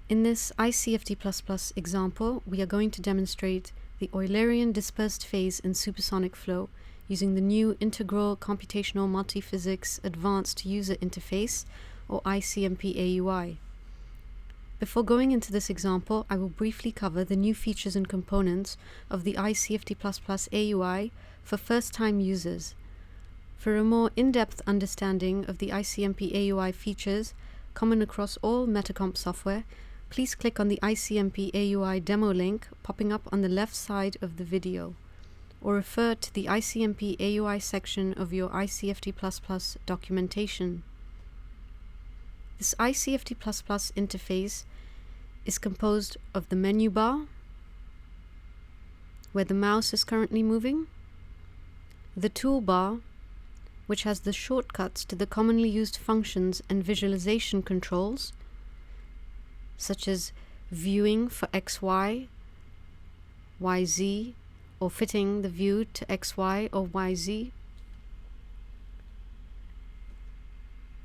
In this ICFD++ example, we are going to demonstrate the Eulerian dispersed phase in supersonic flow using the new Integral Computational Multiphysics Advanced User Interface, or ICMP-AUI. Before going into this example, I will briefly cover the new features and components of the ICFD++ AUI for first-time users. For a more in-depth understanding of the ICMP-AUI features common across all Metacomp software, please click on the ICMP-AUI demo link popping up on the left side of the video, or refer to the ICMP-AUI section of your ICFD++ documentation. This ICFD++ interface is composed of the menu bar, where the mouse is currently moving, the toolbar, which has the shortcuts to the commonly used functions and visualization controls, such as viewing for XY, YZ, or fitting the view to XY or YZ,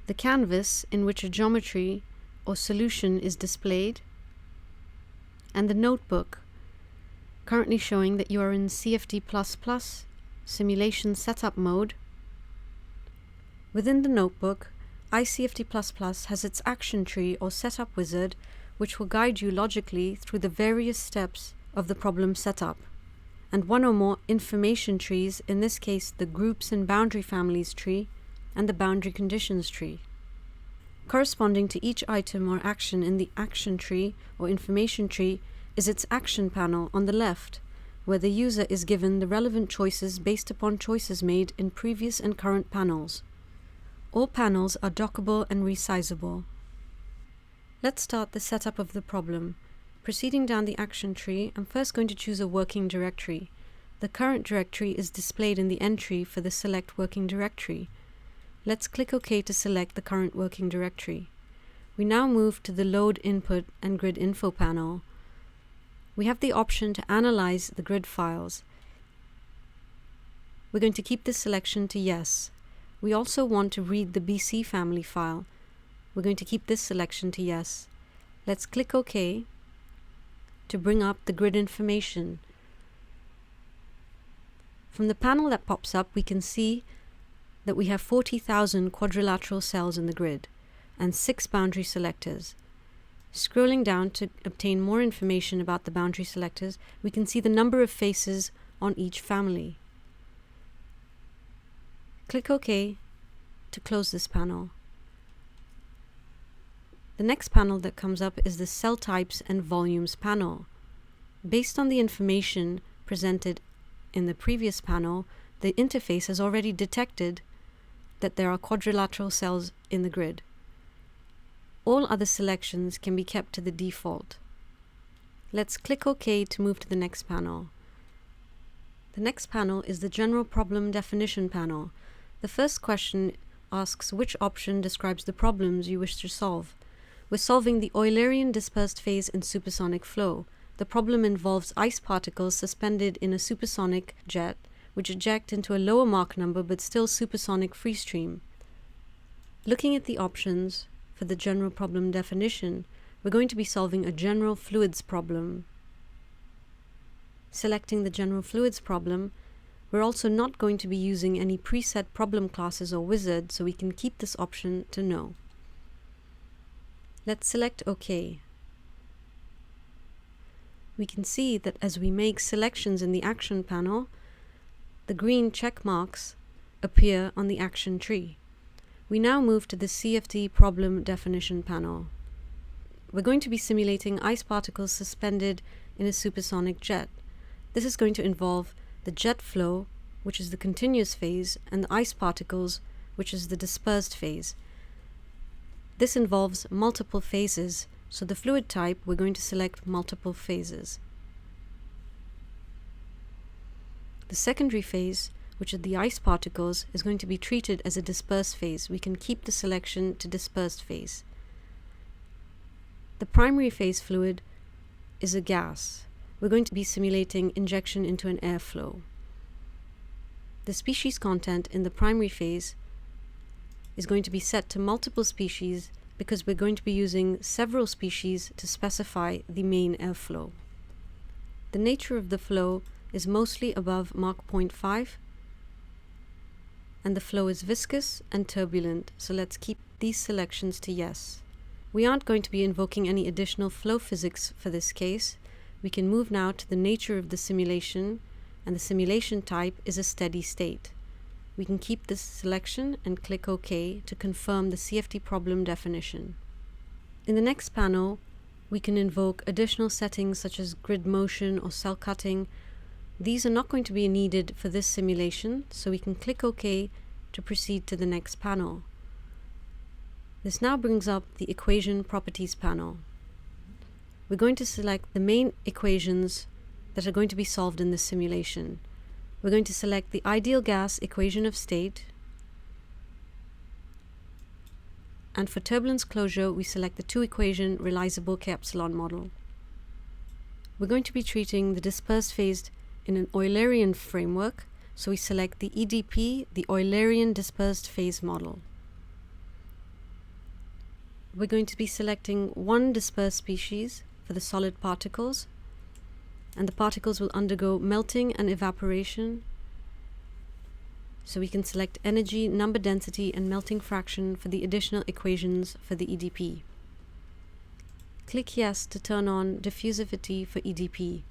the canvas in which a geometry or solution is displayed, and the notebook, currently showing that you are in CFD++ simulation setup mode. Within the notebook, ICFD++ has its action tree or setup wizard, which will guide you logically through the various steps of the problem setup, and one or more information trees, in this case the groups and boundary families tree and the boundary conditions tree. Corresponding to each item or action in the action tree or information tree is its action panel on the left, where the user is given the relevant choices based upon choices made in previous and current panels. All panels are dockable and resizable. Let's start the setup of the problem. Proceeding down the action tree, I'm first going to choose a working directory. The current directory is displayed in the entry for the Select Working Directory. Let's click OK to select the current working directory. We now move to the Load Input and Grid Info panel. We have the option to analyze the grid files. We're going to keep this selection to Yes. We also want to read the BC family file. We're going to keep this selection to Yes. Let's click OK to bring up the grid information. From the panel that pops up, we can see that we have 40,000 quadrilateral cells in the grid and 6 boundary selectors. Scrolling down to obtain more information about the boundary selectors, we can see the number of faces on each family. Click OK to close this panel. The next panel that comes up is the Cell Types and Volumes panel. Based on the information presented in the previous panel, the interface has already detected that there are quadrilateral cells in the grid. All other selections can be kept to the default. Let's click OK to move to the next panel. The next panel is the General Problem Definition panel. The first question asks which option describes the problems you wish to solve. We're solving the Eulerian dispersed phase in supersonic flow. The problem involves ice particles suspended in a supersonic jet, which eject into a lower Mach number but still supersonic free stream. Looking at the options for the general problem definition, we're going to be solving a general fluids problem. Selecting the general fluids problem, we're also not going to be using any preset problem classes or wizard, so we can keep this option to No. Let's select OK. We can see that as we make selections in the action panel, the green check marks appear on the action tree. We now move to the CFD problem definition panel. We're going to be simulating ice particles suspended in a supersonic jet. This is going to involve the jet flow, which is the continuous phase, and the ice particles, which is the dispersed phase. This involves multiple phases, so the fluid type, we're going to select multiple phases. The secondary phase, which is the ice particles, is going to be treated as a dispersed phase. We can keep the selection to dispersed phase. The primary phase fluid is a gas. We're going to be simulating injection into an airflow. The species content in the primary phase is going to be set to multiple species because we're going to be using several species to specify the main airflow. The nature of the flow is mostly above Mach 0.5, and the flow is viscous and turbulent, so let's keep these selections to yes. We aren't going to be invoking any additional flow physics for this case. We can move now to the nature of the simulation, and the simulation type is a steady state. We can keep this selection and click OK to confirm the CFD problem definition. In the next panel, we can invoke additional settings such as grid motion or cell cutting. These are not going to be needed for this simulation, so we can click OK to proceed to the next panel. This now brings up the equation properties panel. We're going to select the main equations that are going to be solved in this simulation. We're going to select the ideal gas equation of state, and for turbulence closure we select the two-equation realizable K-epsilon model. We're going to be treating the dispersed phase in an Eulerian framework, so we select the EDP, the Eulerian dispersed phase model. We're going to be selecting one dispersed species for the solid particles, and the particles will undergo melting and evaporation, so we can select energy, number density, and melting fraction for the additional equations for the EDP. Click yes to turn on diffusivity for EDP.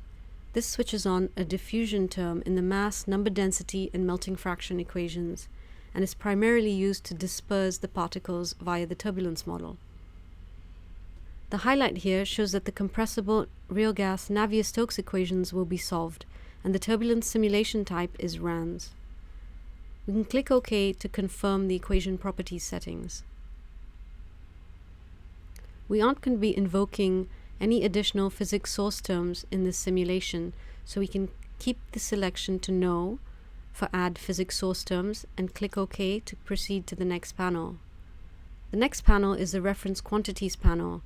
This switches on a diffusion term in the mass, number density, and melting fraction equations, and is primarily used to disperse the particles via the turbulence model. The highlight here shows that the compressible real gas Navier-Stokes equations will be solved, and the turbulence simulation type is RANS. We can click OK to confirm the equation properties settings. We aren't going to be invoking any additional physics source terms in this simulation, so we can keep the selection to no for add physics source terms and click OK to proceed to the next panel. The next panel is the reference quantities panel.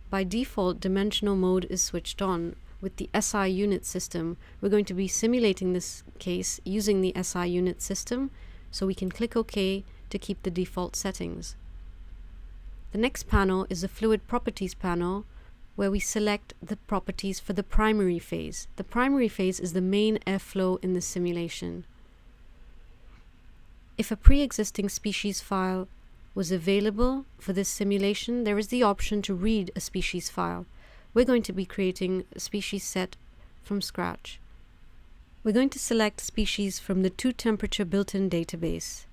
By default, dimensional mode is switched on. With the SI unit system, we're going to be simulating this case using the SI unit system, so we can click OK to keep the default settings. The next panel is the fluid properties panel, where we select the properties for the primary phase. The primary phase is the main airflow in the simulation. If a pre-existing species file was available for this simulation, there is the option to read a species file. We're going to be creating a species set from scratch. We're going to select species from the 2-temperature built-in database.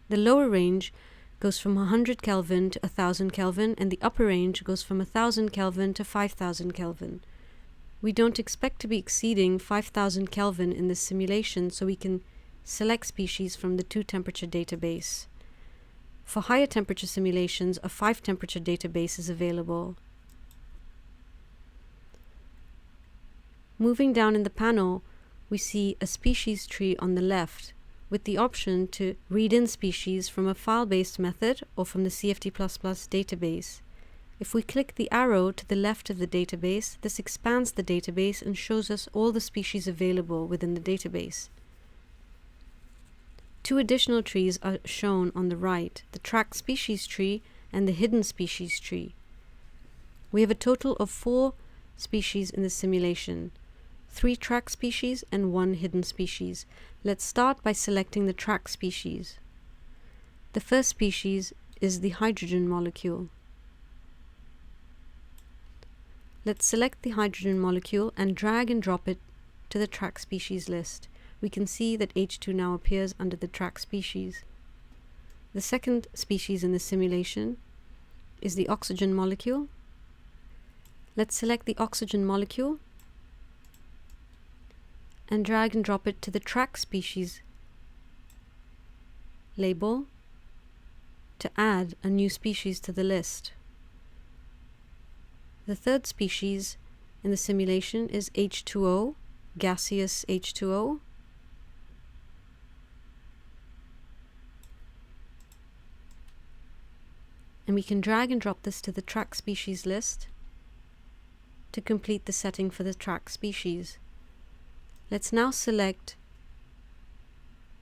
The lower range goes from 100 Kelvin to 1000 Kelvin, and the upper range goes from 1000 Kelvin to 5000 Kelvin. We don't expect to be exceeding 5000 Kelvin in this simulation, so we can select species from the 2-temperature database. For higher temperature simulations, a 5-temperature database is available. Moving down in the panel, we see a species tree on the left, with the option to read in species from a file-based method or from the CFD++ database. If we click the arrow to the left of the database, this expands the database and shows us all the species available within the database. Two additional trees are shown on the right, the tracked species tree and the hidden species tree. We have a total of 4 species in the simulation, 3 tracked species and 1 hidden species. Let's start by selecting the tracked species. The first species is the hydrogen molecule. Let's select the hydrogen molecule and drag and drop it to the tracked species list. We can see that H2 now appears under the tracked species. The second species in the simulation is the oxygen molecule. Let's select the oxygen molecule and drag and drop it to the tracked species label to add a new species to the list. The third species in the simulation is H2O, gaseous H2O. And we can drag and drop this to the tracked species list to complete the setting for the tracked species. Let's now select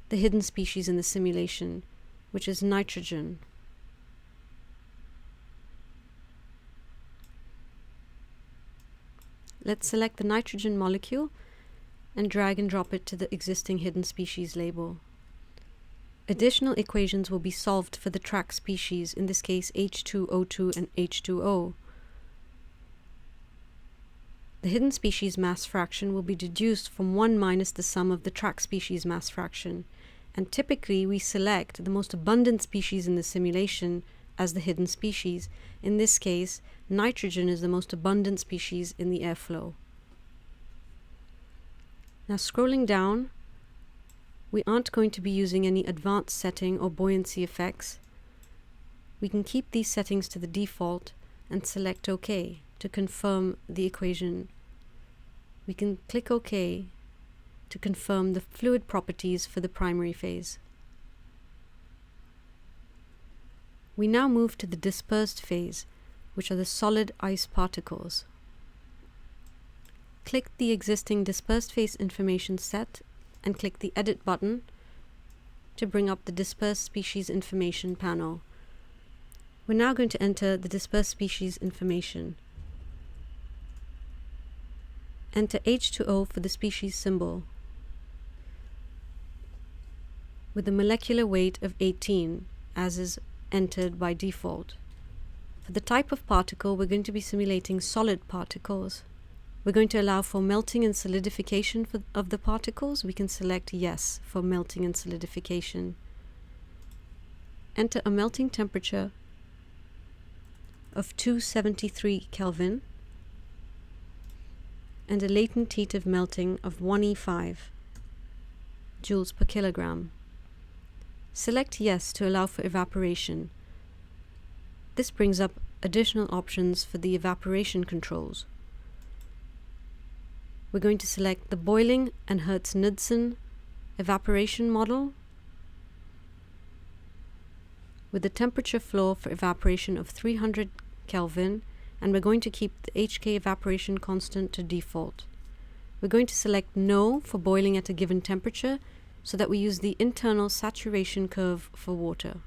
the hidden species in the simulation, which is nitrogen. let's select the nitrogen molecule and drag and drop it to the existing hidden species label. Additional equations will be solved for the track species, in this case H2O2 and H2O. The hidden species mass fraction will be deduced from 1 minus the sum of the track species mass fraction, and typically we select the most abundant species in the simulation as the hidden species. In this case, nitrogen is the most abundant species in the airflow. Now scrolling down, we aren't going to be using any advanced setting or buoyancy effects. We can keep these settings to the default and select OK to confirm the equation. We can click OK to confirm the fluid properties for the primary phase. We now move to the dispersed phase, which are the solid ice particles. Click the existing dispersed phase information set and click the Edit button to bring up the Dispersed Species Information panel. We're now going to enter the dispersed species information. Enter H2O for the species symbol with a molecular weight of 18, as is entered by default. For the type of particle, we're going to be simulating solid particles. We're going to allow for melting and solidification of the particles. We can select yes for melting and solidification. Enter a melting temperature of 273 Kelvin and a latent heat of melting of 1E5 joules per kilogram. Select yes to allow for evaporation. This brings up additional options for the evaporation controls. We're going to select the boiling and Hertz-Knudsen evaporation model with the temperature floor for evaporation of 300 Kelvin, and we're going to keep the HK evaporation constant to default. We're going to select no for boiling at a given temperature so that we use the internal saturation curve for water.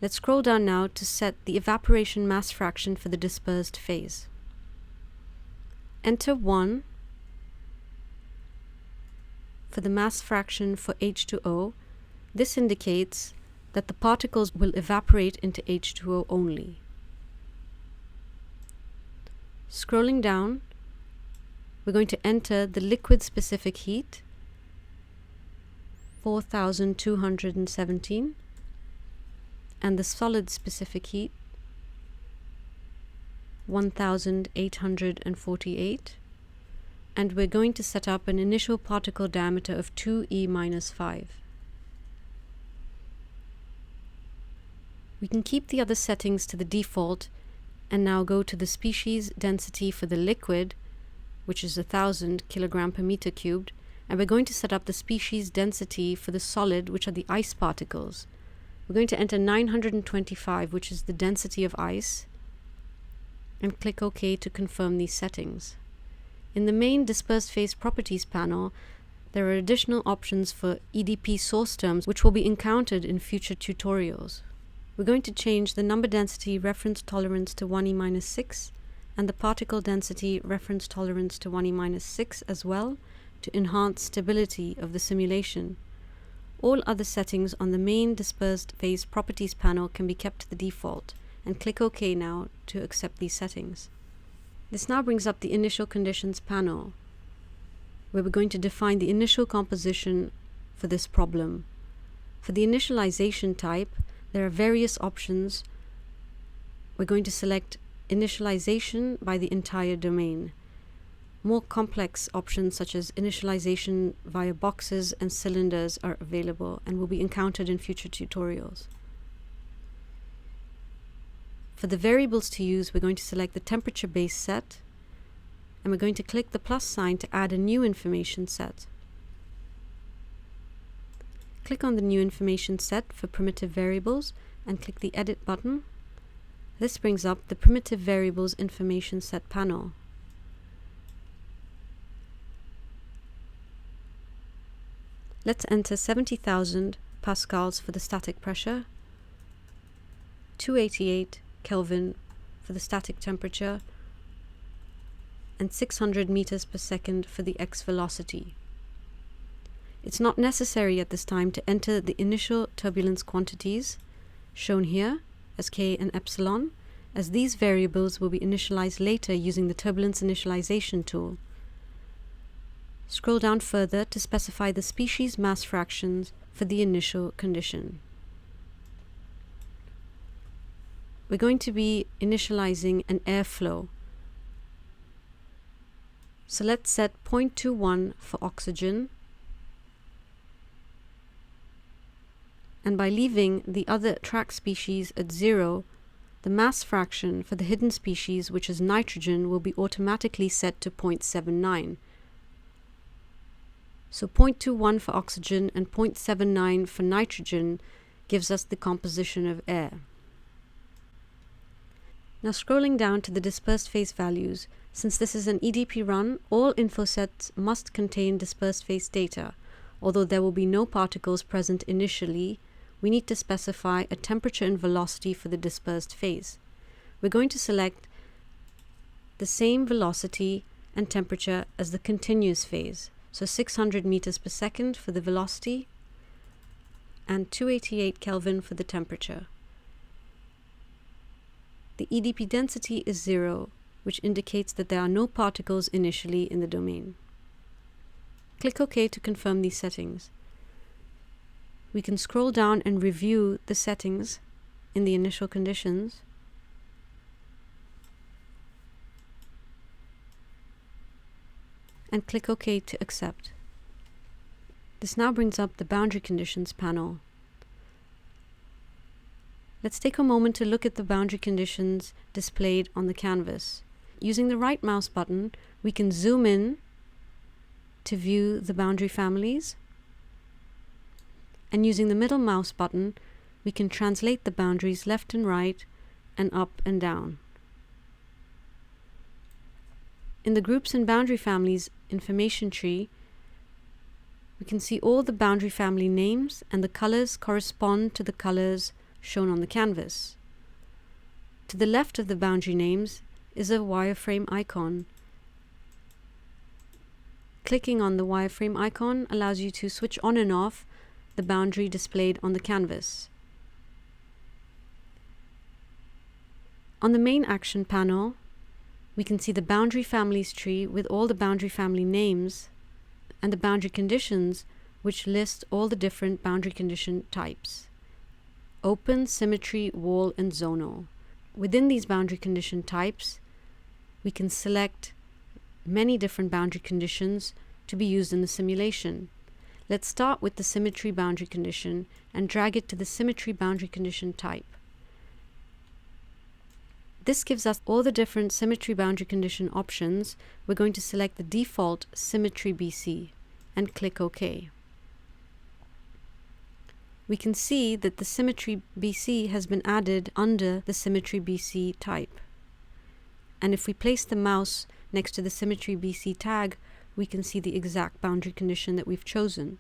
Let's scroll down now to set the evaporation mass fraction for the dispersed phase. Enter 1 for the mass fraction for H2O. This indicates that the particles will evaporate into H2O only. Scrolling down, we're going to enter the liquid specific heat, 4217, and the solid specific heat, 1848, and we're going to set up an initial particle diameter of 2e-5. We can keep the other settings to the default and now go to the species density for the liquid, which is 1000 kilogram per meter cubed, and we're going to set up the species density for the solid, which are the ice particles. We're going to enter 925, which is the density of ice, and click OK to confirm these settings. In the main dispersed phase properties panel, there are additional options for EDP source terms which will be encountered in future tutorials. We're going to change the number density reference tolerance to 1e-6 and the particle density reference tolerance to 1e-6 as well to enhance stability of the simulation. All other settings on the main dispersed phase properties panel can be kept to the default, and click OK now to accept these settings. This now brings up the initial conditions panel, where we're going to define the initial composition for this problem. For the initialization type, there are various options. We're going to select initialization by the entire domain. More complex options such as initialization via boxes and cylinders are available and will be encountered in future tutorials. For the variables to use, we're going to select the temperature base set, and we're going to click the plus sign to add a new information set. Click on the new information set for primitive variables and click the Edit button. This brings up the primitive variables information set panel. Let's enter 70,000 pascals for the static pressure, 288 Kelvin for the static temperature, and 600 meters per second for the x velocity. It's not necessary at this time to enter the initial turbulence quantities, shown here as k and epsilon, as these variables will be initialized later using the turbulence initialization tool. Scroll down further to specify the species mass fractions for the initial condition. We're going to be initializing an airflow. So let's set 0.21 for oxygen, and by leaving the other track species at 0, the mass fraction for the hidden species, which is nitrogen, will be automatically set to 0.79. So 0.21 for oxygen and 0.79 for nitrogen gives us the composition of air. Now scrolling down to the dispersed phase values, since this is an EDP run, all info sets must contain dispersed phase data. Although there will be no particles present initially, we need to specify a temperature and velocity for the dispersed phase. We're going to select the same velocity and temperature as the continuous phase, so 600 meters per second for the velocity and 288 Kelvin for the temperature. The EDP density is 0, which indicates that there are no particles initially in the domain. Click OK to confirm these settings. We can scroll down and review the settings in the initial conditions. And click OK to accept. This now brings up the boundary conditions panel. Let's take a moment to look at the boundary conditions displayed on the canvas. Using the right mouse button, we can zoom in to view the boundary families. And using the middle mouse button, we can translate the boundaries left and right and up and down. In the groups and boundary families information tree, we can see all the boundary family names, and the colors correspond to the colors shown on the canvas. To the left of the boundary names is a wireframe icon. Clicking on the wireframe icon allows you to switch on and off the boundary displayed on the canvas. On the main action panel, we can see the boundary families tree with all the boundary family names and the boundary conditions, which list all the different boundary condition types: open, symmetry, wall, and zonal. Within these boundary condition types, we can select many different boundary conditions to be used in the simulation. Let's start with the symmetry boundary condition and drag it to the symmetry boundary condition type. This gives us all the different symmetry boundary condition options. We're going to select the default symmetry BC and click OK. We can see that the symmetry BC has been added under the symmetry BC type. And if we place the mouse next to the symmetry BC tag, we can see the exact boundary condition that we've chosen.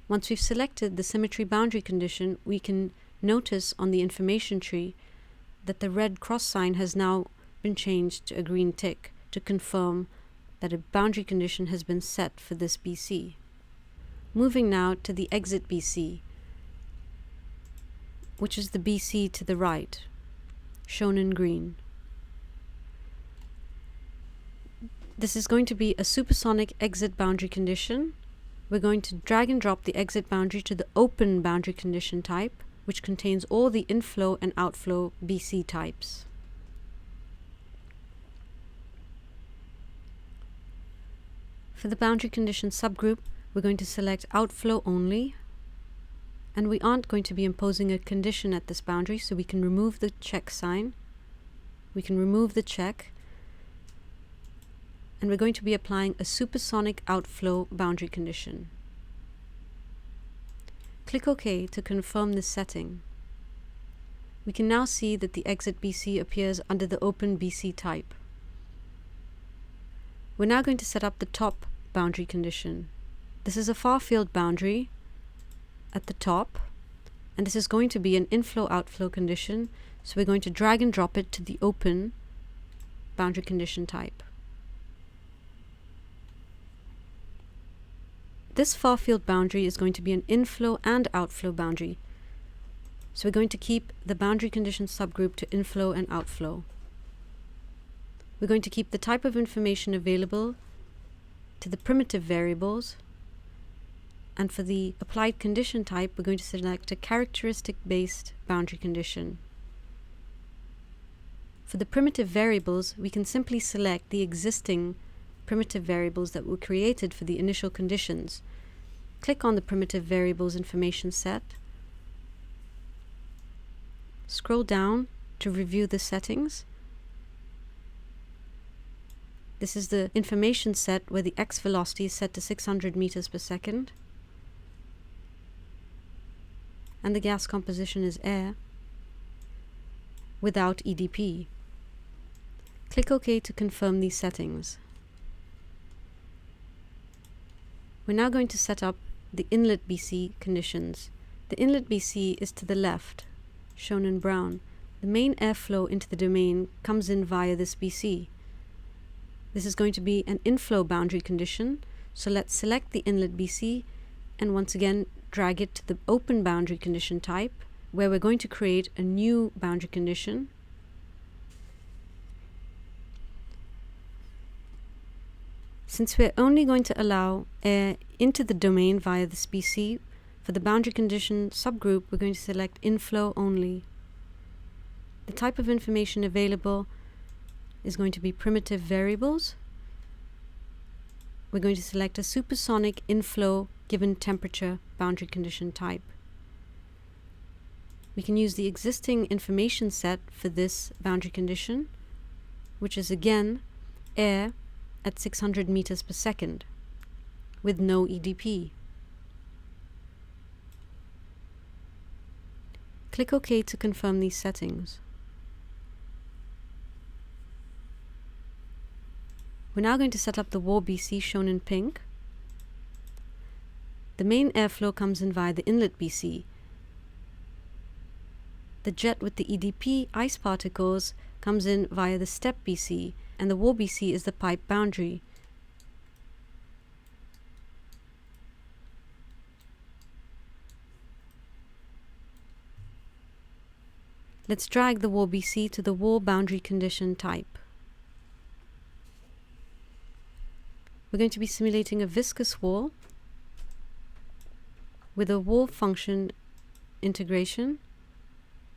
Once we've selected the symmetry boundary condition, we can notice on the information tree that the red cross sign has now been changed to a green tick to confirm that a boundary condition has been set for this BC. Moving now to the exit BC, which is the BC to the right, shown in green. This is going to be a supersonic exit boundary condition. We're going to drag and drop the exit boundary to the open boundary condition type, which contains all the inflow and outflow BC types. For the boundary condition subgroup, we're going to select outflow only, and we aren't going to be imposing a condition at this boundary, so we can remove the check sign. We can remove the check, and we're going to be applying a supersonic outflow boundary condition. Click OK to confirm this setting. We can now see that the exit BC appears under the open BC type. We're now going to set up the top boundary condition. This is a far-field boundary at the top, and this is going to be an inflow-outflow condition, so we're going to drag and drop it to the open boundary condition type. This far-field boundary is going to be an inflow and outflow boundary. So we're going to keep the boundary condition subgroup to inflow and outflow. We're going to keep the type of information available to the primitive variables, and for the applied condition type, we're going to select a characteristic-based boundary condition. For the primitive variables, we can simply select the existing primitive variables that were created for the initial conditions. Click on the primitive variables information set. Scroll down to review the settings. This is the information set where the x velocity is set to 600 meters per second. And the gas composition is air without EDP. Click OK to confirm these settings. We're now going to set up the inlet BC conditions. The inlet BC is to the left, shown in brown. The main airflow into the domain comes in via this BC. This is going to be an inflow boundary condition, so let's select the inlet BC and once again drag it to the open boundary condition type, where we're going to create a new boundary condition. Since we're only going to allow air into the domain via this BC, for the boundary condition subgroup, we're going to select inflow only. The type of information available is going to be primitive variables. We're going to select a supersonic inflow given temperature boundary condition type. We can use the existing information set for this boundary condition, which is again air at 600 meters per second with no EDP. Click OK to confirm these settings. We're now going to set up the WAR BC shown in pink. The main airflow comes in via the inlet BC. The jet with the EDP ice particles comes in via the step BC, and the WAR BC is the pipe boundary. Let's drag the WAR BC to the WAR boundary condition type. We're going to be simulating a viscous wall with a wall function integration.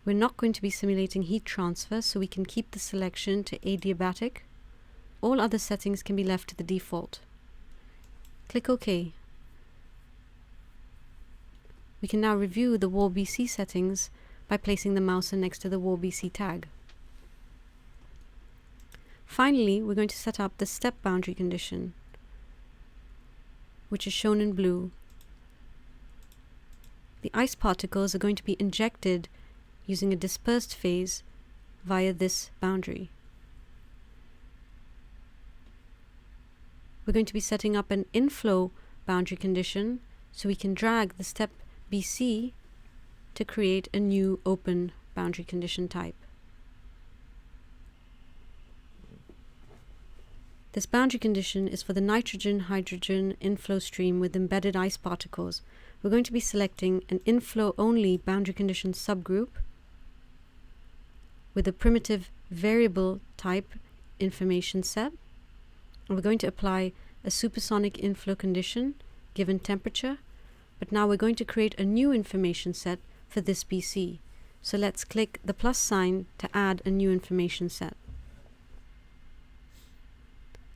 We're not going to be simulating heat transfer, so we can keep the selection to adiabatic. All other settings can be left to the default. Click OK. We can now review the WAR BC settings by placing the mouse next to the WAR BC tag. Finally, we're going to set up the step boundary condition, which is shown in blue. The ice particles are going to be injected using a dispersed phase via this boundary. We're going to be setting up an inflow boundary condition, so we can drag the step BC to create a new open boundary condition type. This boundary condition is for the nitrogen-hydrogen inflow stream with embedded ice particles. We're going to be selecting an inflow-only boundary condition subgroup with a primitive variable type information set. And we're going to apply a supersonic inflow condition given temperature, but now we're going to create a new information set for this BC. So let's click the plus sign to add a new information set.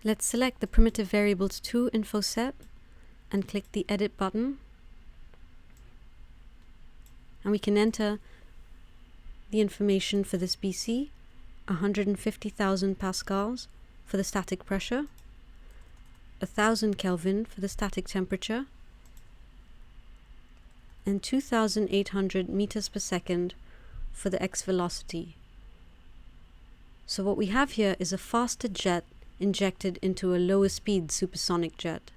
Let's select the primitive variables 2 info set and click the edit button. And we can enter the information for this BC, 150,000 pascals for the static pressure, 1000 Kelvin for the static temperature, and 2,800 meters per second for the x velocity. So what we have here is a faster jet injected into a lower speed supersonic jet.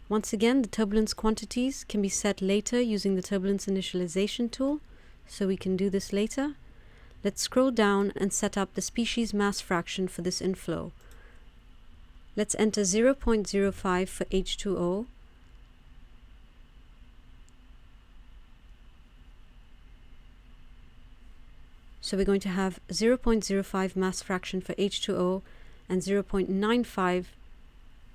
Once again, the turbulence quantities can be set later using the turbulence initialization tool, so we can do this later. Let's scroll down and set up the species mass fraction for this inflow. Let's enter 0.05 for H2O. So we're going to have 0.05 mass fraction for H2O and 0.95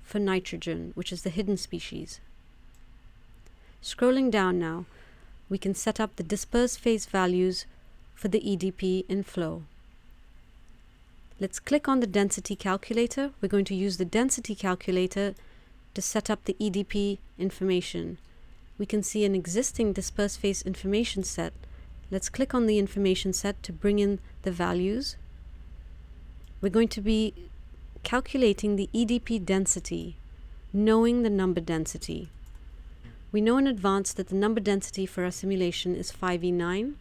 for nitrogen, which is the hidden species. Scrolling down now, we can set up the dispersed phase values for the EDP in flow. Let's click on the density calculator. We're going to use the density calculator to set up the EDP information. We can see an existing dispersed phase information set. Let's click on the information set to bring in the values. We're going to be calculating the EDP density, knowing the number density. We know in advance that the number density for our simulation is 5e9.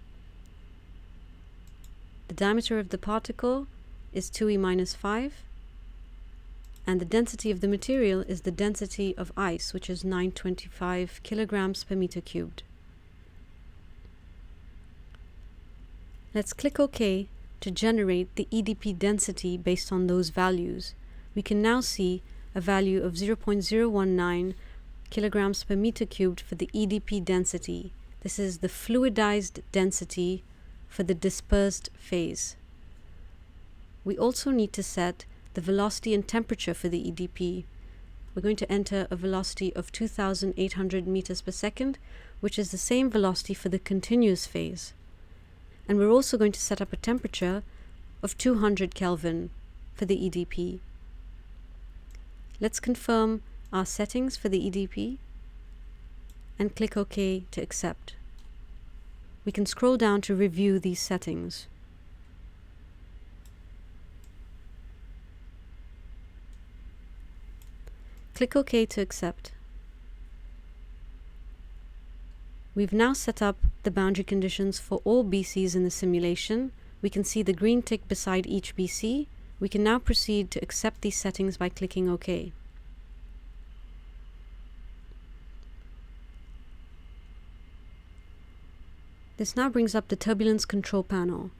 The diameter of the particle is 2e minus 5. And the density of the material is the density of ice, which is 925 kilograms per meter cubed. Let's click OK to generate the EDP density based on those values. We can now see a value of 0.019 kilograms per meter cubed for the EDP density. This is the fluidized density for the dispersed phase. We also need to set the velocity and temperature for the EDP. We're going to enter a velocity of 2,800 meters per second, which is the same velocity for the continuous phase. And we're also going to set up a temperature of 200 Kelvin for the EDP. Let's confirm our settings for the EDP and click OK to accept. We can scroll down to review these settings. Click OK to accept. We've now set up the boundary conditions for all BCs in the simulation. We can see the green tick beside each BC. We can now proceed to accept these settings by clicking OK. This now brings up the turbulence control panel.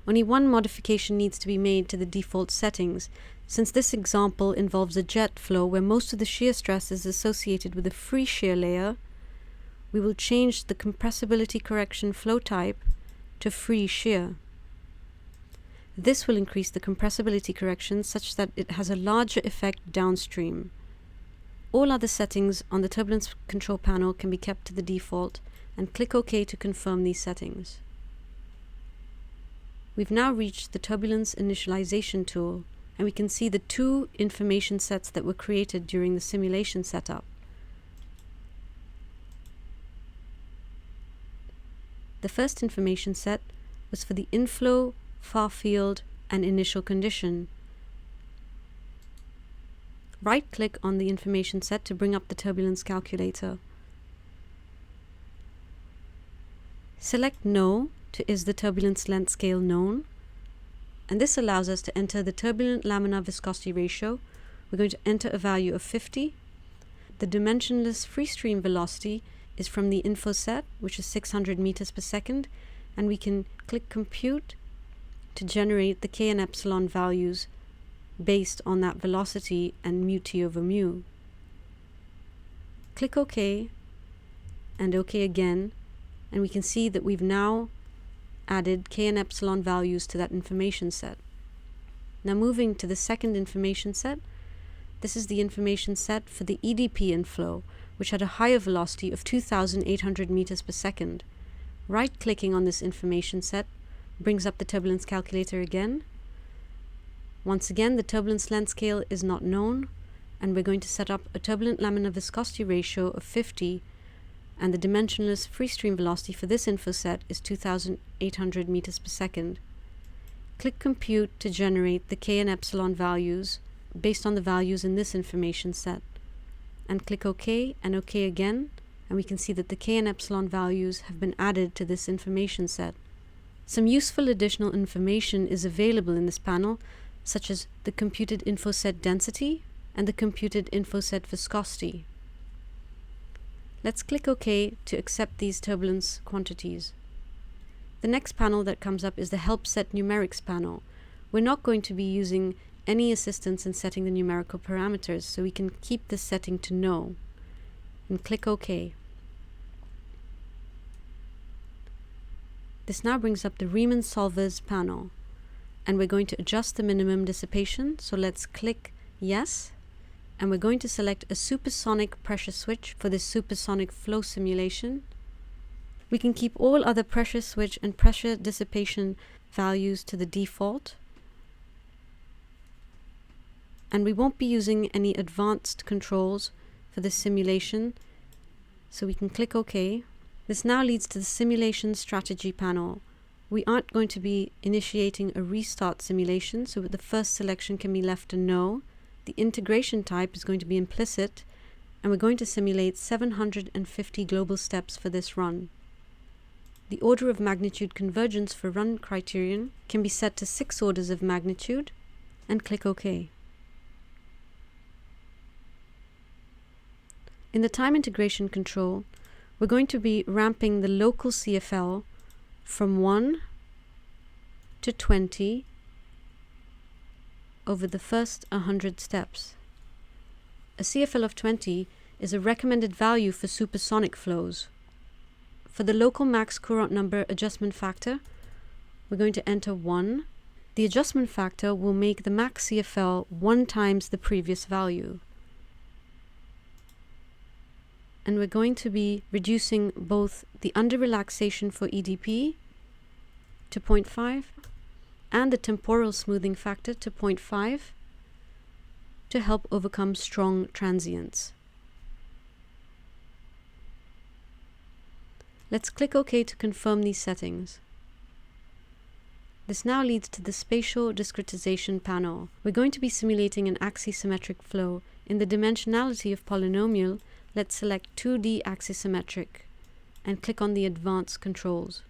Only one modification needs to be made to the default settings, since this example involves a jet flow where most of the shear stress is associated with a free shear layer. We will change the compressibility correction flow type to free shear. This will increase the compressibility correction such that it has a larger effect downstream. All other settings on the turbulence control panel can be kept to the default, and click OK to confirm these settings. We've now reached the turbulence initialization tool, and we can see the two information sets that were created during the simulation setup. The first information set was for the inflow, far field, and initial condition. Right-click on the information set to bring up the turbulence calculator. Select No to Is the turbulence length scale known? And this allows us to enter the turbulent laminar viscosity ratio. We're going to enter a value of 50. The dimensionless free stream velocity is from the info set, which is 600 meters per second, and we can click Compute to generate the K and epsilon values based on that velocity and mu t over mu. Click OK and OK again, and we can see that we've now added K and epsilon values to that information set. Now moving to the second information set, this is the information set for the EDP inflow, which had a higher velocity of 2,800 meters per second. Right-clicking on this information set brings up the turbulence calculator again. Once again, the turbulence length scale is not known, and we're going to set up a turbulent laminar viscosity ratio of 50, and the dimensionless free stream velocity for this info set is 2,800 meters per second. Click Compute to generate the K and epsilon values based on the values in this information set. And click OK and OK again, and we can see that the K and epsilon values have been added to this information set. Some useful additional information is available in this panel, such as the computed info set density and the computed info set viscosity. Let's click OK to accept these turbulence quantities. The next panel that comes up is the Help Set Numerics panel. We're not going to be using any assistance in setting the numerical parameters, so we can keep this setting to no and click OK. This now brings up the Riemann solvers panel, and we're going to adjust the minimum dissipation, so let's click yes, and we're going to select a supersonic pressure switch for this supersonic flow simulation. We can keep all other pressure switch and pressure dissipation values to the default, and we won't be using any advanced controls for this simulation, so we can click OK. This now leads to the simulation strategy panel. We aren't going to be initiating a restart simulation, so the first selection can be left to no. The integration type is going to be implicit, and we're going to simulate 750 global steps for this run. The order of magnitude convergence for run criterion can be set to 6 orders of magnitude, and click OK. In the time integration control, we're going to be ramping the local CFL from 1 to 20 over the first 100 steps. A CFL of 20 is a recommended value for supersonic flows. For the local max Courant number adjustment factor, we're going to enter 1. The adjustment factor will make the max CFL 1 times the previous value. And we're going to be reducing both the under relaxation for EDP to 0.5 and the temporal smoothing factor to 0.5 to help overcome strong transients. Let's click OK to confirm these settings. This now leads to the spatial discretization panel. We're going to be simulating an axisymmetric flow. In the dimensionality of polynomial, let's select 2D axisymmetric and click on the advanced controls.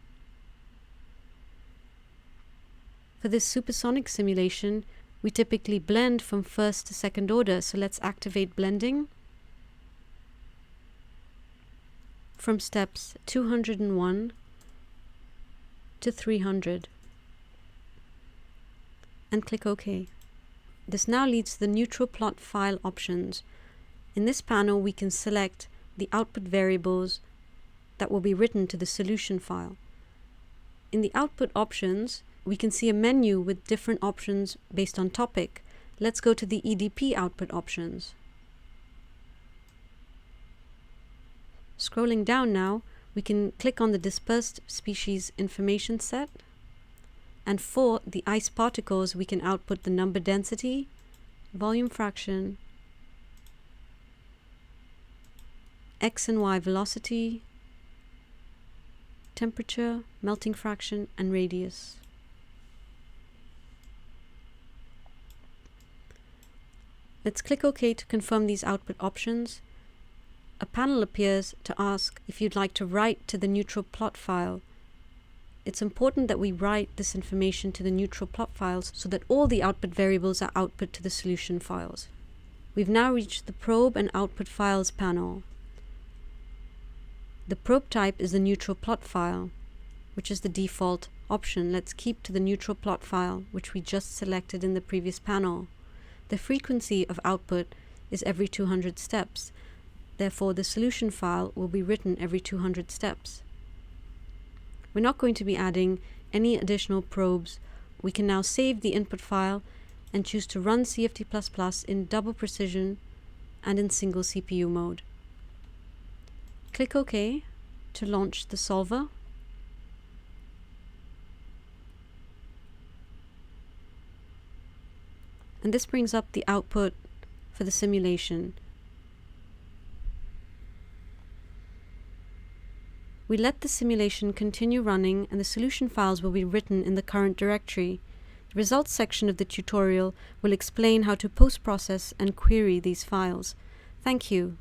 For this supersonic simulation, we typically blend from first to second order, so let's activate blending from steps 201 to 300 and click OK. This now leads to the neutral plot file options. In this panel, we can select the output variables that will be written to the solution file. In the output options, we can see a menu with different options based on topic. Let's go to the EDP output options. Scrolling down now, we can click on the dispersed species information set. And for the ice particles, we can output the number density, volume fraction, X and Y velocity, temperature, melting fraction, and radius. Let's click OK to confirm these output options. A panel appears to ask if you'd like to write to the neutral plot file. It's important that we write this information to the neutral plot files so that all the output variables are output to the solution files. We've now reached the probe and output files panel. The probe type is the neutral plot file, which is the default option. Let's keep to the neutral plot file, which we just selected in the previous panel. The frequency of output is every 200 steps. Therefore, the solution file will be written every 200 steps. We're not going to be adding any additional probes. We can now save the input file and choose to run CFD++ in double precision and in single CPU mode. Click OK to launch the solver. And this brings up the output for the simulation. We let the simulation continue running, and the solution files will be written in the current directory. The results section of the tutorial will explain how to post-process and query these files. Thank you.